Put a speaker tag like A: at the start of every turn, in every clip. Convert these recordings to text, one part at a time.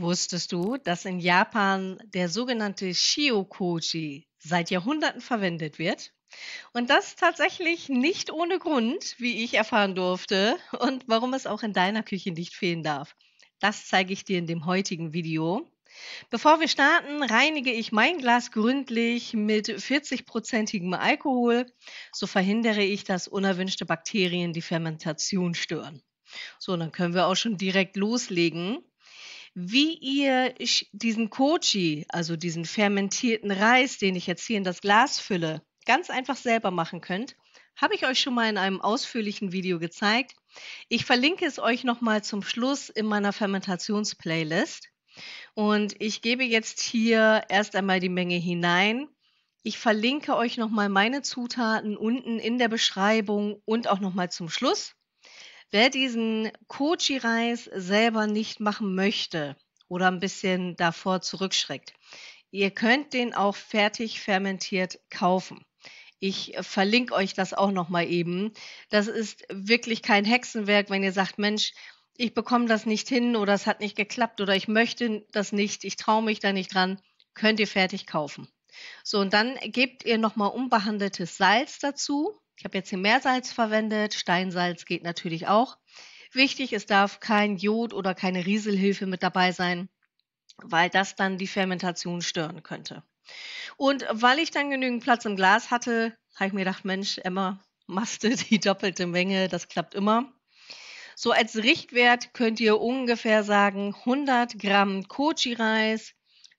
A: Wusstest du, dass in Japan der sogenannte Shio-Koji seit Jahrhunderten verwendet wird? Und das tatsächlich nicht ohne Grund, wie ich erfahren durfte, und warum es auch in deiner Küche nicht fehlen darf. Das zeige ich dir in dem heutigen Video. Bevor wir starten, reinige ich mein Glas gründlich mit 40-prozentigem Alkohol. So verhindere ich, dass unerwünschte Bakterien die Fermentation stören. So, dann können wir auch schon direkt loslegen. Wie ihr diesen Koji, also diesen fermentierten Reis, den ich jetzt hier in das Glas fülle, ganz einfach selber machen könnt, habe ich euch schon mal in einem ausführlichen Video gezeigt. Ich verlinke es euch nochmal zum Schluss in meiner Fermentations-Playlist. Und ich gebe jetzt hier erst einmal die Menge hinein. Ich verlinke euch nochmal meine Zutaten unten in der Beschreibung und auch nochmal zum Schluss. Wer diesen Koji-Reis selber nicht machen möchte oder ein bisschen davor zurückschreckt, ihr könnt den auch fertig fermentiert kaufen. Ich verlinke euch das auch noch mal eben. Das ist wirklich kein Hexenwerk, wenn ihr sagt: „Mensch, ich bekomme das nicht hin oder es hat nicht geklappt oder ich möchte das nicht, ich traue mich da nicht dran“, könnt ihr fertig kaufen. So, und dann gebt ihr noch mal unbehandeltes Salz dazu. Ich habe jetzt hier Meersalz verwendet, Steinsalz geht natürlich auch. Wichtig, es darf kein Jod oder keine Rieselhilfe mit dabei sein, weil das dann die Fermentation stören könnte. Und weil ich dann genügend Platz im Glas hatte, habe ich mir gedacht: „Mensch, Emma, machst du die doppelte Menge, das klappt immer.“ So als Richtwert könnt ihr ungefähr sagen 100 Gramm Koji-Reis,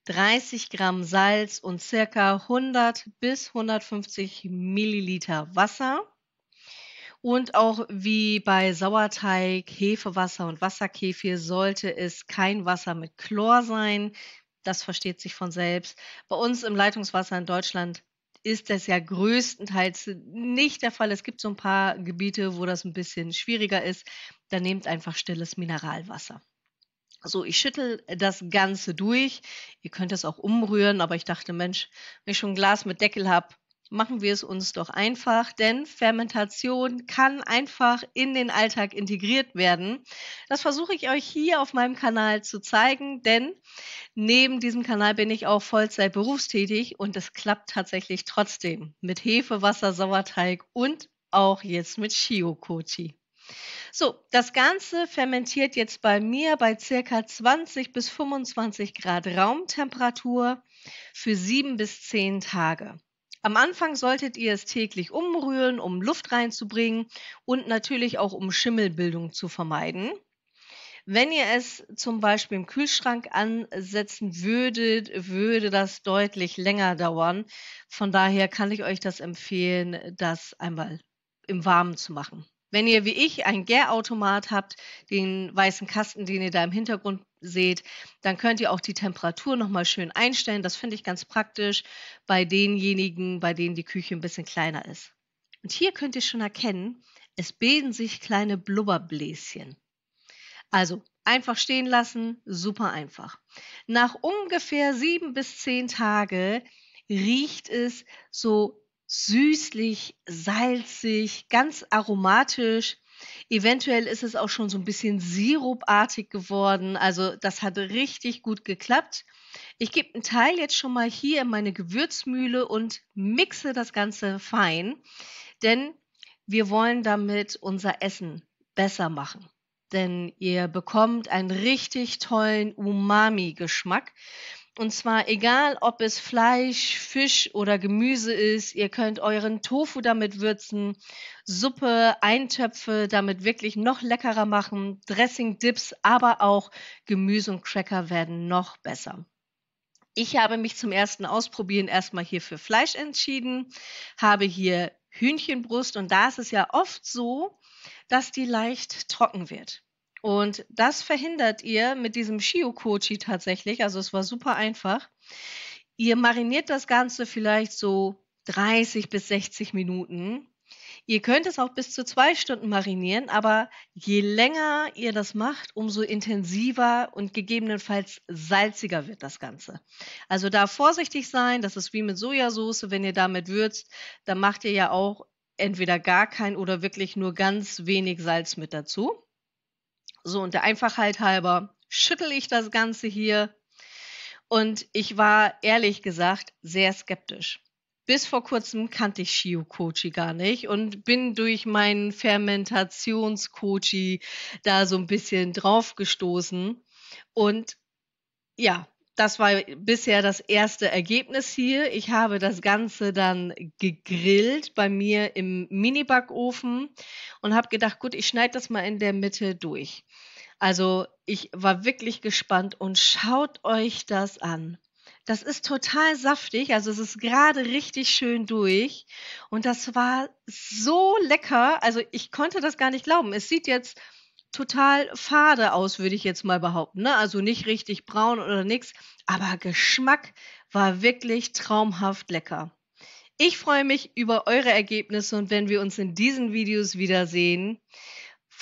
A: 30 Gramm Salz und circa 100 bis 150 Milliliter Wasser. Und auch wie bei Sauerteig, Hefewasser und Wasserkefir sollte es kein Wasser mit Chlor sein. Das versteht sich von selbst. Bei uns im Leitungswasser in Deutschland ist das ja größtenteils nicht der Fall. Es gibt so ein paar Gebiete, wo das ein bisschen schwieriger ist. Da nehmt einfach stilles Mineralwasser. So, ich schüttel das Ganze durch. Ihr könnt es auch umrühren, aber ich dachte: „Mensch, wenn ich schon 'n Glas mit Deckel habe, machen wir es uns doch einfach“, denn Fermentation kann einfach in den Alltag integriert werden. Das versuche ich euch hier auf meinem Kanal zu zeigen, denn neben diesem Kanal bin ich auch Vollzeit berufstätig und es klappt tatsächlich trotzdem mit Hefewasser, Sauerteig und auch jetzt mit Shio-Koji. So, das Ganze fermentiert jetzt bei mir bei circa 20 bis 25 Grad Raumtemperatur für 7 bis 10 Tage. Am Anfang solltet ihr es täglich umrühren, um Luft reinzubringen und natürlich auch um Schimmelbildung zu vermeiden. Wenn ihr es zum Beispiel im Kühlschrank ansetzen würdet, würde das deutlich länger dauern. Von daher kann ich euch das empfehlen, das einmal im Warmen zu machen. Wenn ihr wie ich einen Gärautomat habt, den weißen Kasten, den ihr da im Hintergrund seht, dann könnt ihr auch die Temperatur noch mal schön einstellen. Das finde ich ganz praktisch bei denjenigen, bei denen die Küche ein bisschen kleiner ist. Und hier könnt ihr schon erkennen, es bilden sich kleine Blubberbläschen. Also einfach stehen lassen, super einfach. Nach ungefähr 7 bis 10 Tage riecht es so süßlich, salzig, ganz aromatisch. Eventuell ist es auch schon so ein bisschen sirupartig geworden. Also, das hat richtig gut geklappt. Ich gebe einen Teil jetzt schon mal hier in meine Gewürzmühle und mixe das Ganze fein, denn wir wollen damit unser Essen besser machen. Denn ihr bekommt einen richtig tollen Umami-Geschmack. Und zwar egal, ob es Fleisch, Fisch oder Gemüse ist. Ihr könnt euren Tofu damit würzen, Suppe, Eintöpfe damit wirklich noch leckerer machen, Dressing, Dips, aber auch Gemüse und Cracker werden noch besser. Ich habe mich zum ersten Ausprobieren erstmal hier für Fleisch entschieden, habe hier Hühnchenbrust und da ist es ja oft so, dass die leicht trocken wird. Und das verhindert ihr mit diesem Shio-Koji tatsächlich. Also es war super einfach. Ihr mariniert das Ganze vielleicht so 30 bis 60 Minuten. Ihr könnt es auch bis zu 2 Stunden marinieren, aber je länger ihr das macht, umso intensiver und gegebenenfalls salziger wird das Ganze. Also da vorsichtig sein, das ist wie mit Sojasauce, wenn ihr damit würzt, dann macht ihr ja auch entweder gar kein oder wirklich nur ganz wenig Salz mit dazu. So, und der Einfachheit halber schüttle ich das Ganze hier und ich war ehrlich gesagt sehr skeptisch. Bis vor kurzem kannte ich Shio-Kochi gar nicht und bin durch meinen Fermentations-Kochi da so ein bisschen drauf gestoßen. Und ja, das war bisher das erste Ergebnis hier. Ich habe das Ganze dann gegrillt bei mir im Minibackofen und habe gedacht, gut, ich schneide das mal in der Mitte durch. Also, ich war wirklich gespannt und schaut euch das an. Das ist total saftig, also es ist gerade richtig schön durch und das war so lecker. Also, ich konnte das gar nicht glauben. Es sieht jetzt total fade aus, würde ich jetzt mal behaupten, ne? Also, nicht richtig braun oder nix, aber Geschmack war wirklich traumhaft lecker. Ich freue mich über eure Ergebnisse und wenn wir uns in diesen Videos wiedersehen.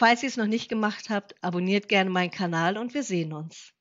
A: Falls ihr es noch nicht gemacht habt, abonniert gerne meinen Kanal und wir sehen uns.